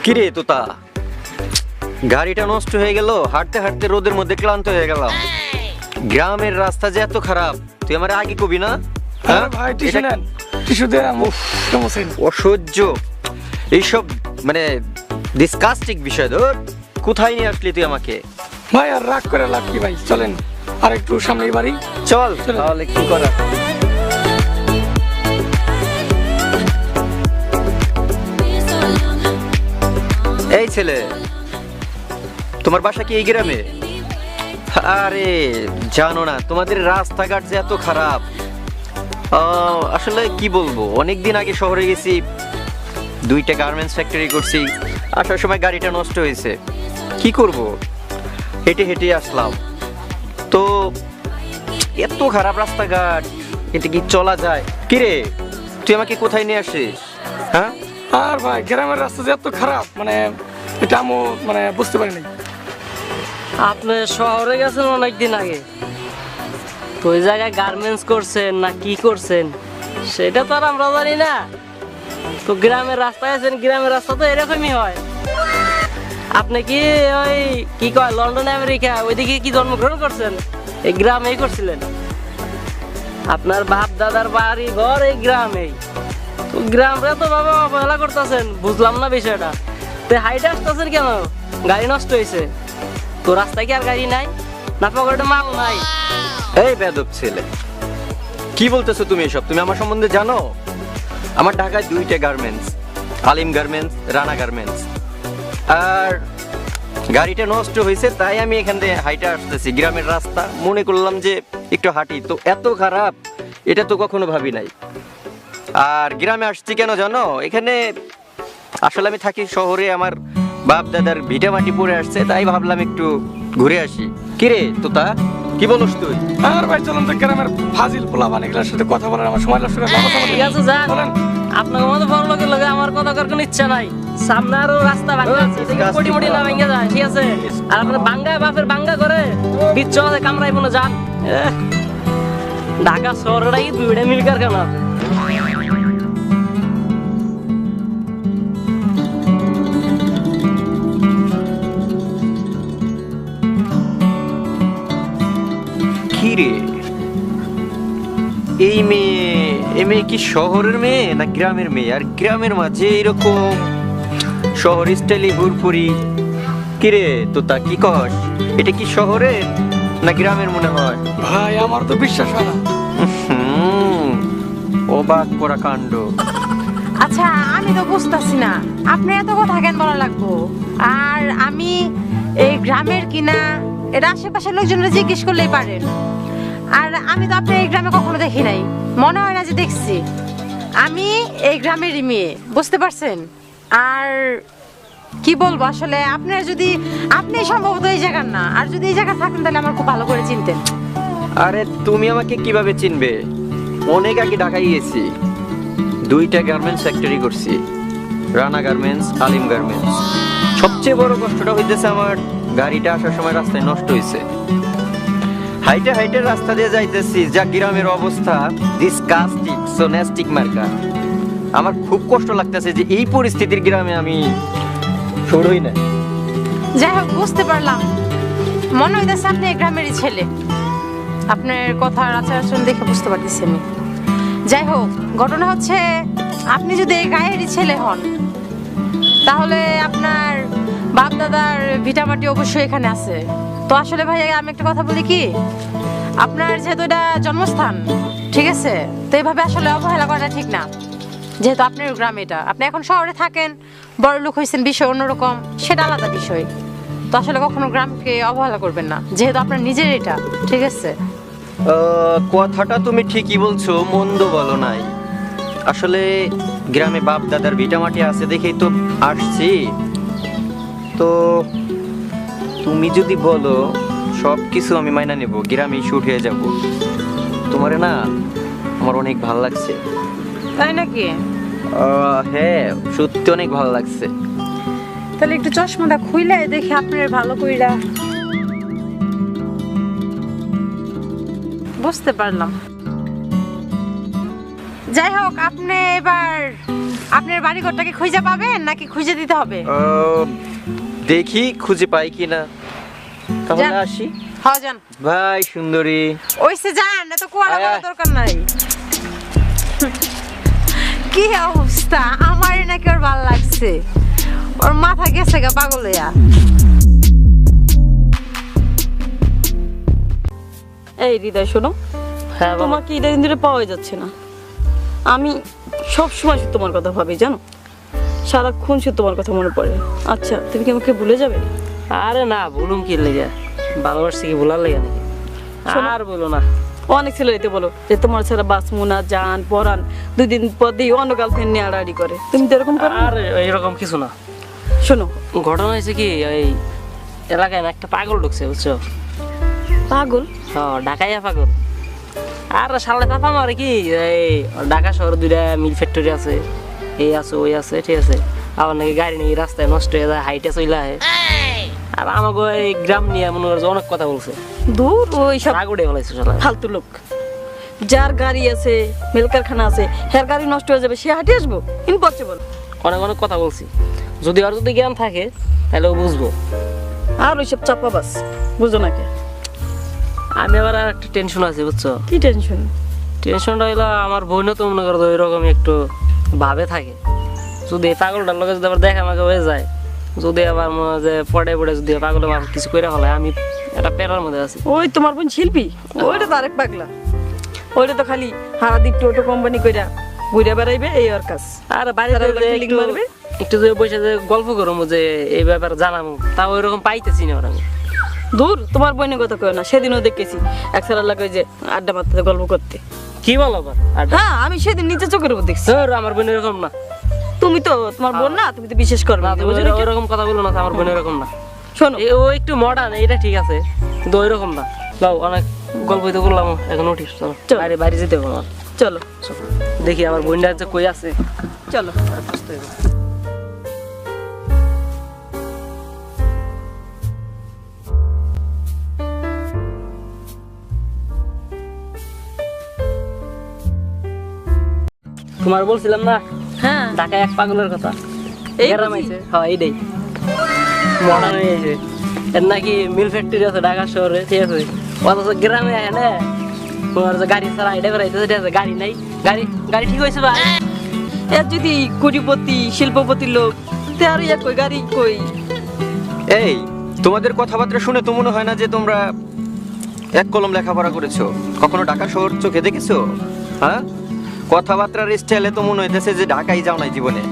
কিরে তোতা, গাড়িটা নষ্ট হয়ে গেল, হাঁটতে হাঁটতে রোদের মধ্যে ক্লান্ত হয়ে গেলাম। গ্রামের রাস্তা যে এত খারাপ, তুই আমার আগে কবি না? হ্যাঁ ভাই, টিস্যু নেন, টিস্যু দে। অসহ্য এইসব, মানে ডিসকাস্টিং বিষয়। ধর, কোথায় নিয়ে আসলি তুই আমাকে? ভাই আর রাগ করে লাভ কি ভাই, চলেন আর একটু সামনে বাড়ি। চল তাহলে কি করা। এই ছেলে, তোমার বাসা কি এই গ্রামে? আরে জানো না, তোমাদের রাস্তাঘাট যে এত খারাপ। আসলে কি বলবো, অনেকদিন আগে শহরে গেছি, 2টা গার্মেন্টস ফ্যাক্টরি করছি। আসার সময় গাড়িটা নষ্ট হয়েছে, কি করব, হেঁটে হেঁটে আসলাম। তো এত খারাপ রাস্তাঘাট, এটা কি চলা যায়? কিরে, তুই আমাকে কোথায় নিয়ে আসিস? হ্যাঁ আর ভাই, গ্রামের রাস্তা যে এত খারাপ, মানে এটা আমি মানে বুঝতে পারিনি। আপনি শহরে গেছেন অনেকদিন আগে, তো ওই জায়গায় গার্মেন্টস করছেন না কি করছেন সেটা তো আর আমরা জানি না। তো গ্রামের রাস্তায় আছেন, গ্রামের রাস্তা তো এরকমই হয়। আপনি কি ওই কি কয় লন্ডন আমেরিকা ওইদিকে কি জন্মগ্রহণ করছেন? এই গ্রামেই করছিলেন? আপনার বাপ দাদার বাড়ি ঘর এই গ্রামেই, তো গ্রামটা তো বাবা অবহেলা করতেছেন, বুঝলাম না বিষয়টা। তো হাইটে আসতেছেন কেন? গাড়ি নষ্ট হয়েছে তো, রাস্তায় কি আর গাড়ি নাই না পকেটে মাল নাই? এই বেয়াদব ছেলে, কি বলতেছো তুমি এসব? তুমি আমার সম্বন্ধে জানো? আমার ঢাকায় 2টা গার্মেন্টস, আলিম গার্মেন্টস, রানা গার্মেন্টস। আর গাড়িটা নষ্ট হয়েছে তাই আমি এখান থেকে হাইটে আসতেছি। গ্রামের রাস্তা, মনে করলাম যে একটু হাঁটি, তো এত খারাপ এটা তো কখনো ভাবি নাই। আর গ্রামে আসছি কেন জানো? এখানে আসলে আমি থাকি শহরে, আমার বাপ দাদার ভিটা মাটি পড়ে আসছে, তাই ভাবলাম একটু ঘুরে আসি। কিরে তোতা, কি বলস তুই? আর ভাই চলুন তো, গ্রামের ফাজিল পোলা বানিগুলোর সাথে কথা বলার আমার সময় লাগছে না। ঠিক আছে যান, আপনার মতো বড় লোকের লগে আমার কথা করার কোনো ইচ্ছা নাই। সামনে আরো রাস্তা ভাঙা আছে, দেখে কোটি মোটি না ভেঙে যায়, ঠিক আছে? আর আপনার বাঙ্গা বাপের বাঙ্গা করে বিচ্ছ আছে, কামড়াই মনে যান। ঢাকা শহরটাই 2টা মিল কারখানা। কিরে, এই মেয়ে কি শহরের মেয়ে না গ্রামের মেয়ে? আর গ্রামের মাঝে এরকম শহর স্টাইলে হুড়পুরি। কিরে তোতা, কি কস? এটা কি শহরের না গ্রামের মনে হয়? ভাই আমার তো বিশ্বাস হয় না। অবাক করা কাণ্ড। আচ্ছা, আমি তো বুঝতেছি না আপনি এত কথা কেন বলা লাগবো। আর আমি এই গ্রামের কিনা এটা আশেপাশের লোকজনরা জিজ্ঞেস করলেই পারেন। আর আমি তো আপনার এই গ্রামে কখনো দেখি নাই, মনে হয় না যে দেখছি। আমি এই গ্রামেরই মেয়ে, বুঝতে পারছেন? আর কি বলবো, আসলে আপনার যদি আপনি সম্ভবত এই জায়গার না, আর যদি এই জায়গা থাকেন তাহলে আমার খুব ভালো করে চিনতেন। আরে তুমি আমাকে কিভাবে চিনবে? অনেক আগে ঢাকায় গেছি, 2টা গার্মেন্টস ফ্যাক্টরি করছি, রানা গার্মেন্টস, আলিম গার্মেন্টস। সবচেয়ে বড় কষ্টটা হইতেছে আমার গাড়িটা আসার সময় রাস্তায় নষ্ট হয়েছে। হাইটে হাইটে রাস্তা দিয়ে যাইতেছি, যা গ্রামের অবস্থা ডিসকাস্টিং, সো নেস্টিক মার্কা। আমার খুব কষ্ট লাগতেছে যে এই পরিস্থিতির গ্রামে আমি সরই না। যাই হোক, বুঝতে পারলাম, মনে হইতেছে আপনি এই গ্রামেরই ছেলে। আপনার কথার আচার আচরণ দেখে বুঝতে পারতেছি আমি। যাই হোক, ঘটনা হচ্ছে আপনি যদি এই গায়েরই ছেলে হন তাহলে আপনার বাপ দাদার ভিটামাটি অবশ্যই এখানে আছে। তো আসলে ভাই আমি একটা কথা বলি কি, আপনার যেহেতু এটা জন্মস্থান, ঠিক আছে, তো এইভাবে আসলে অবহেলা করাটা ঠিক না। যেহেতু আপনার গ্রাম, এটা আপনি এখন শহরে থাকেন, বড় লোক হয়েছেন, বিষয় অন্যরকম, সেটা আলাদা বিষয়। তো আসলে কখনো গ্রামকে অবহেলা করবেন না, যেহেতু আপনার নিজের এটা, ঠিক আছে? কথাটা তুমি ঠিকই বলছো, মন্দ বলো নাই। আসলে গ্রামে বাপ দাদার ভিটামাটি আছে দেখেই তো আসছি। তো তুমি যদি বলো সব কিছু আমি মাইনা নেব, গ্রামে শুট হয়ে যাব। তোমারে না আমার অনেক ভালো লাগছে। তাই নাকি? হ্যাঁ, সত্যি অনেক ভালো লাগছে। তাহলে একটু চশমাটা খুইলে দেখি আপনার ভালো কইরা। বুঝতে পারলাম। যাই হোক, আপনি এবার আপনার বাড়ি ঘরটাকে খুঁজে পাবেন নাকি খুঁজে দিতে হবে? দেখি খুঁজে পাই কিনা, তাহলে যান। আসি। হ্যাঁ যান। ভাই সুন্দরী, ওইসে যান, এত কোয়ালা আয়, করার আয়। দরকার নাই। কি অবস্থা, আমার নাকি ওর ভালো লাগছে, ওর মাথা গেছে গা পাগল হইয়া। এই হৃদয় শোনো, হ্যাঁ বাবা। তোমাকে ইদানিং ধরে পাওয়া যাচ্ছে না। আমি সব সময় শুধু তোমার কথা ভাবি জানো, সারাক্ষণ শুধু তোমার কথা মনে পড়ে। আচ্ছা তুমি কি আমাকে ভুলে যাবে? আরে না, বলুন কি লেগে, ভালোবাসছি কি ভুলার লেগে নাকি? শোনো। আর বলো না। অনেক ছেলে এতে বলো যে তোমার ছাড়া বাসমুনা জান পরান 2 দিন পর দিয়ে অন্য গার্লফ্রেন্ড নিয়ে আড়াআড়ি করে, তুমি তো এরকম করো না? আর এরকম কিছু না। শোনো, ঘটনা হয়েছে কি, এই এলাকায় না একটা পাগল ঢুকছে বুঝছো। পাগল? হ্যাঁ, ঢাকাইয়া পাগল। আর সালে পাপা মারে কি, এই ঢাকা শহরে 2টা মিল ফ্যাক্টরি আছে, এই আছে ওই আছে, ঠিক আছে। আবার নাকি গাড়ি নাকি রাস্তায় নষ্ট হয়ে যায়, হাইটে চলে আহে। আর আমাকে এই গ্রাম নিয়ে মনে করছে অনেক কথা বলছে, দূর ওই সব রাগ উঠে বলেছে শালা। ফালতু লোক। যার গাড়ি আছে, মিল কারখানা আছে, হ্যার গাড়ি নষ্ট হয়ে যাবে, সে হাঁটে আসবো? ইম্পসিবল। অনেক অনেক কথা বলছি, যদি আর যদি জ্ঞান থাকে তাহলে ও বুঝবো। আর ওইসব চাপা বাস, বুঝো না কে? আমি আবার আর একটা টেনশন আছে বুঝছো। কি টেনশন? টেনশনটা হইলো আমার বোনও তো মনে করো ওইরকম একটু ভাবে থাকে, যদি এই পাগলটার লগে যদি আবার দেখা আমাকে হয়ে যায়, যদি আবার মনে হয় যে পড়ে পড়ে যদি পাগল আমার কিছু করে হলে, আমি একটা প্যারার মধ্যে আছি। ওই তোমার বোন শিল্পী, ওইটা তো আরেক পাগলা। ওইটা তো খালি হারাদ্বীপ টোটো কোম্পানি কইরা ঘুরে বেড়াইবে, এই ওর কাজ। আর বাড়িতে তারা ওগুলো যে feeling একটু মারবে। একটু যে বসে যে গল্প করবো যে এই ব্যাপারে জানাবো, তা ওইরকম পাইতেছি না ওর আমি। দূর, তোমার বোনের কথা কয় না, সেদিনও দেখেছি এক সারা লাগে যে আড্ডা মারতে গল্প করতে। কি বলো আবার? আর হ্যাঁ, আমি সেদিন নিচে চোখের উপর দেখছি। স্যার, আমার বোন এরকম না। তুমি তো তোমার বোন না, তুমি তো বিশেষ করবে না, না, তুমি বুঝো না? ওইরকম কথা বলো না, আমার বোন এরকম না। শোনো, ও একটু মডার্ন, এটা ঠিক আছে, কিন্তু ওইরকম না। যাও, অনেক গল্প তো করলাম, এখন উঠিস চলো। চলো। বাইরে বাইরে যেতে হবে আমার। চলো চলো। দেখি আমার বোনটা যে কই আছে। চলো। তোমার বলছিলাম না হ্যাঁ, ঢাকায় এক পাগলের কথা, এই গ্রাম বুঝি? আইছে। হ্যাঁ, এইটাই মডার্ন হয়ে গেছে। এর নাকি মিল ফ্যাক্টরি আছে ঢাকা শহরে, ঠিক আছে। অথচ গ্রামে এনে তোমার যে গাড়ি ছাড়া এটা বেড়াইতেছে, ঠিক আছে, গাড়ি নাই। গাড়ি গাড়ি ঠিক হয়েছে ভাই? এর যদি কোটিপতি শিল্পপতি লোক, তে আর ইয়া কই গাড়ি কই? এই তোমাদের কথাবার্তা শুনে তো মনে হয় না যে তোমরা এক কলম লেখাপড়া করেছো, কখনো ঢাকা শহর চোখে দেখেছো? হ্যাঁ, কথাবার্তার স্টাইলে তো মনে হইতেছে যে ঢাকায় যাও নাই জীবনে।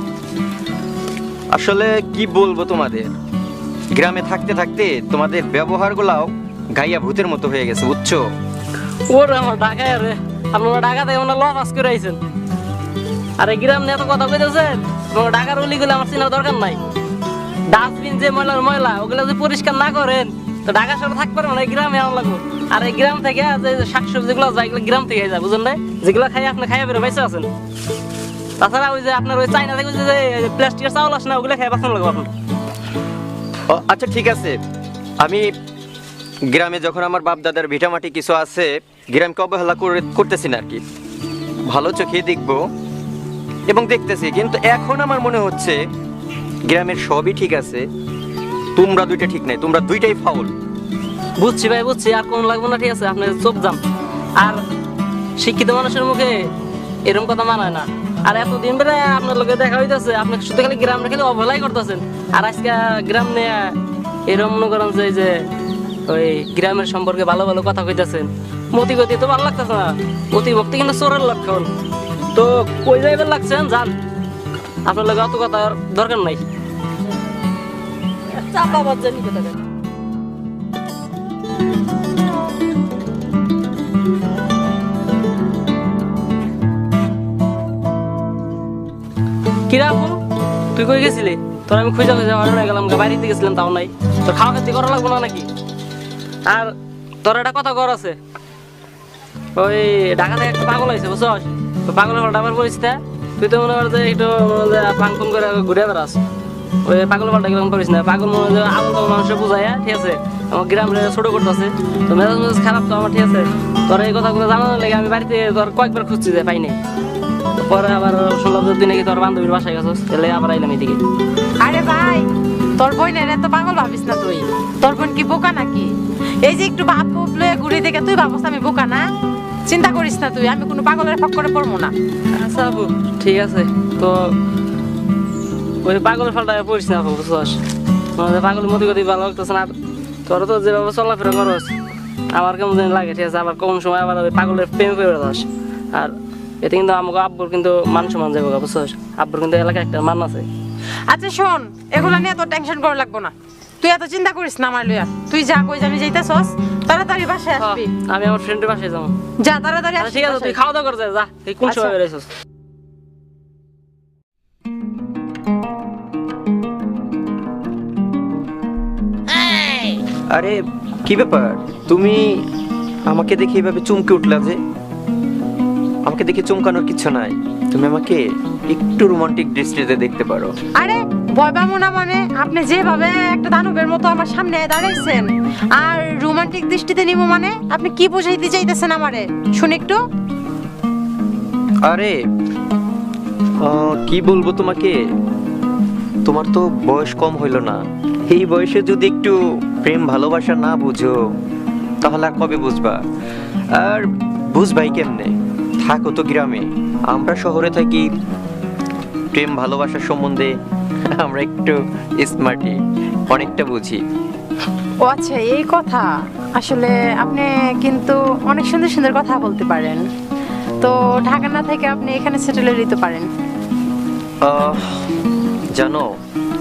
আসলে কি বলবো তোমাদের, গ্রামে থাকতে থাকতে তোমাদের ব্যবহারগুলাও গাইয়া ভূতের মতো হয়ে গেছে, বুঝছো? ওর আমার ঢাকায় রে, আপনারা ঢাকা থেকে মনে লস করে আইছেন। আর এই গ্রাম নিয়ে এত কথা কইতেছেন, আপনারা ঢাকার অলিগুলো আমার চেনার দরকার নাই। ডাস্টবিন যে ময়লার ময়লা, ওগুলো যদি পরিষ্কার না করেন তো ঢাকা শহরে থাকতে পারবেন না, এই গ্রামে আনা লাগবে। আর এই গ্রাম থেকে যে শাকসবজিগুলো যায়, এগুলো গ্রাম থেকে যায়, বুঝলেন না? যেগুলো খাই আপনি খাইয়া বেরো বাইসে আছেন। তাছাড়া ওই যে আপনার ওই চাইনা থেকে যে প্লাস্টিকের চাউল আসে না, ওগুলো খাই বাঁচানো লাগবে আপনার। আচ্ছা ঠিক আছে, আমি গ্রামে যখন আমার বাপ দাদার ভিটামাটি কিছু আছে, গ্রামকে অবহেলা করতেছি না আর কি, ভালো চোখে দেখবো এবং দেখতেছি। কিন্তু এখন আমার মনে হচ্ছে গ্রামের সবই ঠিক আছে, তোমরা দুইটা ঠিক নাই, তোমরা দুইটাই ফাউল। বুঝছি ভাই, বুঝছি, আর কোন লাগবে না, ঠিক আছে। আপনি চোখ যান। আর শিক্ষিত মানুষের মুখে এরকম কথা মানায় না। আর এতদিন ধরে আপনার লোকে দেখা হইতেছে, আপনি শুধু খালি গ্রাম খালি অবহেলাই করতেছেন। আর আজকে গ্রাম নিয়ে এরকম মনে করেন যে ওই গ্রামের সম্পর্কে ভালো ভালো কথা কইতেছেন, মতি গতি তো ভালো লাগতেছে না। অতি ভক্তি কিন্তু চোরের লক্ষণ। তো কই যাইবার লাগছেন, যান। আপনার লোকে অত কথা দরকার নাই। চাপা বাজানি কথা। কিরা আপু, তুই কই গেছিলি? তোর আমি খুঁজে খুঁজে হয়ে গেলাম, বাড়িতে গেছিলাম, তাও নাই। তোর খাওয়া খাতি করা লাগবো না নাকি? আর তোর একটা কথা কর আছে, ওই ঢাকা থেকে একটা পাগল আছে বুঝছস? পাগলের পাল্টা আমার পরিচিত, তুই তো মনে কর যে একটু ফাং ফুং করে ঘুরে বেড়াস। ওই পাগল পাল্টা কিরকম করিস না। পাগল মনে হয় আবল তাবল মানুষের বুঝাইয়া, ঠিক আছে, আমার গ্রামে ছোট করতেছে। তো মেজাজ মেজাজ খারাপ তো আমার, ঠিক আছে। তোর এই কথাগুলো জানানোর লেগে আমি বাড়িতে তোর কয়েকবার খুঁজছি যে পাই নাই। পরে আবার শুনলাম যে তুই নাকি তোর বান্ধবীর বাসায় গেছিস, তাহলে আবার আইলাম এদিকে। আরে ভাই, তোর বোনের এত পাগল ভাবিস না তুই। তোর বোন কি বোকা নাকি? এই যে একটু ভাত উঠলে ঘুরে দেখে তুই ভাবস আমি বোকা না? চিন্তা করিস না তুই, আমি কোনো পাগলের ফক্করে পড়বো না। আচ্ছা আপু ঠিক আছে, তো ওই পাগলের ফালটায় পড়িস না আপু, বুঝছস? মানে পাগলের মতো গতি ভালো লাগতেছে না। তোর তো যেভাবে চলাফেরা করস আমার কেমন জানি লাগে, ঠিক আছে? আবার কোন সময় আবার ওই পাগলের প্রেমে পড়ে যাস। আর এতে কিন্তু আমাকে আব্বুর কিন্তু মান সম্মান যাবো, বুঝছস? আব্বুর কিন্তু এলাকায় একটা মান আছে। আচ্ছা শোন, এগুলো নিয়ে তোর টেনশন করা লাগবো না। তুই এত চিন্তা করিস না আমার লইয়া। তুই যা, কই যাবি যাইতাছস, তাড়াতাড়ি বাসায় আসবি। আমি আমার ফ্রেন্ডের বাসায় যাবো। যা তাড়াতাড়ি আচ্ছা আসবি ঠিক আছে, তুই বাসায়। খাওয়া দাওয়া করে যা। তুই কোন সময় আচ্ছা। বেরোইছস? আরে কি ব্যাপার, তুমি আমাকে দেখে এভাবে চমকে উঠলা যে? আমাকে দেখে চমকানোর কিছু নাই, তুমি আমাকে একটু রোমান্টিক দৃষ্টিতে দেখতে পারো। আরে ভয় পাবো না মানে? আপনি যেভাবে একটা দানবের মতো আমার সামনে দাঁড়াইছেন আর রোমান্টিক দৃষ্টিতে নিব মানে? আপনি কি বুঝাইতে চাইতেছেন আমারে? শুন একটু। আরে কি বলবো তোমাকে, তোমার তো বয়স কম হইলো না। এই বয়সে যদি একটু প্রেম ভালোবাসা না বুঝো তাহলে আর কবে বুঝবা? আর বুঝবাই কেমনে? থাকো তো গ্রামে, আমরা শহরে থাকি। প্রেম ভালোবাসার সম্বন্ধে আমরা একটু স্মার্টি, অনেকটা বুঝি। ও আচ্ছা, এই কথা। আসলে আপনি কিন্তু অনেক সুন্দর সুন্দর কথা বলতে পারেন। তো ঢাকা না থেকে আপনি এখানে সেটেল হয়ে যেতে পারেন। জানো,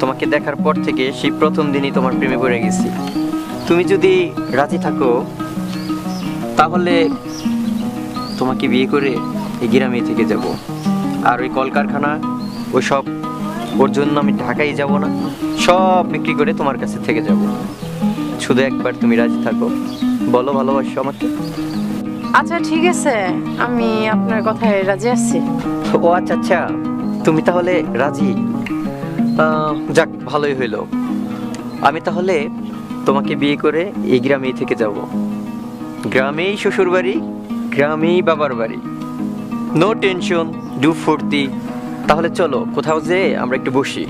তোমাকে দেখার পর থেকে সেই প্রথম দিনই তোমার প্রেমে পড়ে গেছি। তুমি যদি রাজি থাকো তাহলে তোমাকে বিয়ে করে এই গ্রামে থেকে যাব। আর ওই কলকারখানা ওই সব, ওর জন্য আমি ঢাকায় যাব না, সব বিক্রি করে তোমার কাছে থেকে যাব। শুধু একবার তুমি রাজি থাকো, বলো ভালোবাসো আমাকে। আচ্ছা ঠিক আছে, আমি আপনার কথায় রাজি আছি। ও আচ্ছা আচ্ছা, তুমি তাহলে রাজি? যাক, ভালোই হইলো। আমি তাহলে তোমাকে বিয়ে করে এই গ্রামেই থেকে যাব। গ্রামেই শ্বশুর বাড়ি, গ্রামেই বাবার বাড়ি, নো টেনশন, ডু ফুর্তি। তাহলে চলো কোথাও যেয়ে আমরা একটু বসি।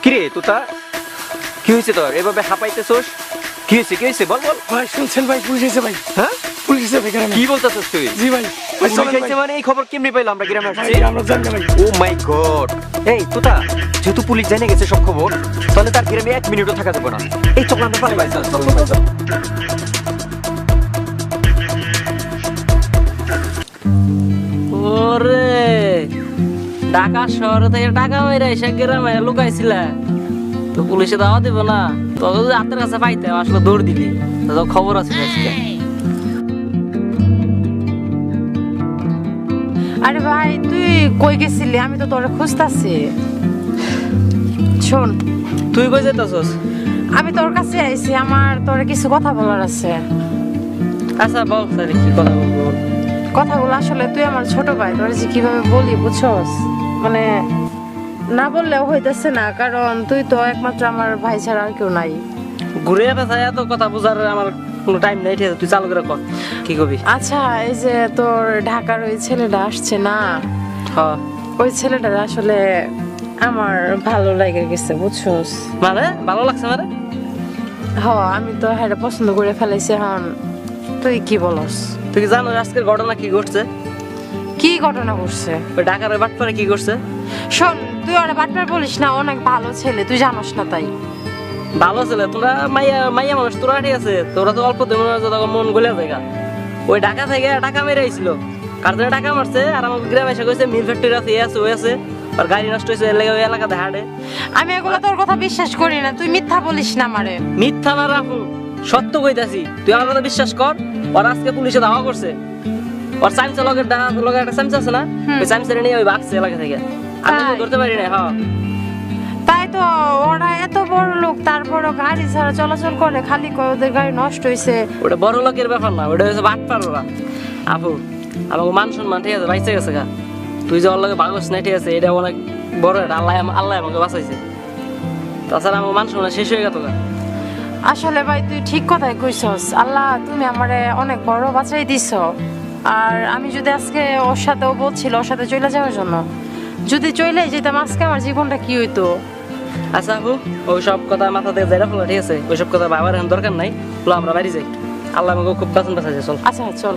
কিরে তোতা, কি হয়েছে তোর? এভাবে হাঁপাইতেছোস? কি হয়েছে, কি হয়েছে? বল বল। ভাই শুনছেন ভাই, পুলিশ এসে ভাই, হ্যাঁ, পুলিশ এসে ভাই গ্রামে। কি বলতেছিস তুই? জি ভাই, ভাই পুলিশ চলেন ভাই। আইছে মানে এই খবর কেমনে পাইলাম আমরা গ্রামে ভাই, আসছি? আমরা জানি না ভাই। ও মাই গড! এই তোতা, যেহেতু পুলিশ জেনে গেছে সব খবর, তাহলে তার গ্রামে 1 মিনিটও থাকা যাবে না। এই চল আমরা পালাই ভাই, চল চল চল, চল। ওরে ঢাকা শহরে থেকে টাকা মেরে এসে গ্রামে লুকাইছিলে, তো পুলিশে দাওয়া দিব না? তো যদি হাতের কাছে পাইতে আসলে দৌড় দিলি, তো খবর আছে আজকে। আরে ভাই, তুই কই গেছিলি? আমি তো তোরে খুঁজতাছি। শোন, তুই কই যেতেছস? আমি তোর কাছে আইছি, আমার তোরে কিছু কথা বলার আছে। আচ্ছা বল তাহলে কি কথা বলবো। কথাগুলো আসলে তুই আমার ছোট ভাই, তোর যে কিভাবে বলি বুঝছস, মানে না বললেও হইতেছে না, কারণ তুই তো একমাত্র আমার ভাই ছাড়া আর কেউ নাই। ঘুরে পেছায় এত কথা বোঝার আমার কোনো টাইম নেই, ঠিক আছে? তুই চালু করে কর, কি কবি? আচ্ছা, এই যে তোর ঢাকার ওই ছেলেটা আসছে না, হ্যাঁ ওই ছেলেটা আসলে আমার ভালো লাগে গেছে বুঝছস। মানে ভালো লাগছে মানে? হ, আমি তো হ্যাঁ পছন্দ করে ফেলাইছি। এখন তুই কি বলস? তুই কি জানো আজকের ঘটনা কি ঘটছে? কি ঘটনা ঘটছে? ওই ঢাকার ওই বাটপারে কি করছে? শোন, তুই ওরা বাটপার বলিস না, অনেক ভালো ছেলে, তুই জানোস না তাই। ভালো ছেলে তোরা, মাইয়া মাইয়া মানুষ তোরা, ঠিক আছে? তোরা তো অল্প দিন মন গলে জায়গা। ওই ঢাকা থেকে টাকা মেরে আইছিল, কার জন্য টাকা মারছে, আর আমাকে গ্রামে এসে কইছে মিল ফ্যাক্টরি আছে, এ আছে ওই আছে, আর গাড়ি নষ্ট হয়েছে, ওই এলাকাতে হাঁটে। আমি এগুলো তোর কথা বিশ্বাস করি না, তুই মিথ্যা বলিস না আমারে। মিথ্যা না রাখু, সত্য কইতাছি, তুই আমার কথা বিশ্বাস কর। ওর আজকে পুলিশে ধাওয়া করছে, ওর চামচা লগের একটা চামচা আছে না, ওই চামচারে নিয়ে ওই বাঘছে এলাকা থেকে। আমি তো তাই? ধরতে পারি না। হ্যাঁ তাই তো, ওরা এত বড় লোক, তারপরও গাড়ি ছাড়া চলাচল করে, খালি কয় ওদের গাড়ি নষ্ট হয়েছে। ওটা বড় লোকের ব্যাপার না, ওটা হচ্ছে বাটপার ওরা। আপু আমাকে মান সম্মান, ঠিক আছে, বাইসে গেছে গা। তুই যে ওর লগে ভাগস না, ঠিক আছে, এটা অনেক বড়, এটা আল্লাহ আল্লাহ আমাকে বাঁচাইছে। তাছাড়া আমার মান সম্মান শেষ হয়ে গেল গা। আসলে ভাই তুই ঠিক কথাই কইছস। আল্লাহ তুমি আমারে অনেক বড় বাঁচাই দিছ। আর আমি যদি আজকে ওর সাথে, ও বলছিল ওর সাথে চলে যাওয়ার জন্য, যদি চলে যেতাম আজকে আমার জীবনটা কি হইতো। আচ্ছা আপু, ওই সব কথা মাথা থেকে যাইরা ফেলো, ঠিক আছে? ওইসব কথা বাবার এখন দরকার নাই। আমরা বাড়ি যাই, আল্লাহ আমাকে খুব বাঁচান বাঁচাছে। চল। আচ্ছা চল।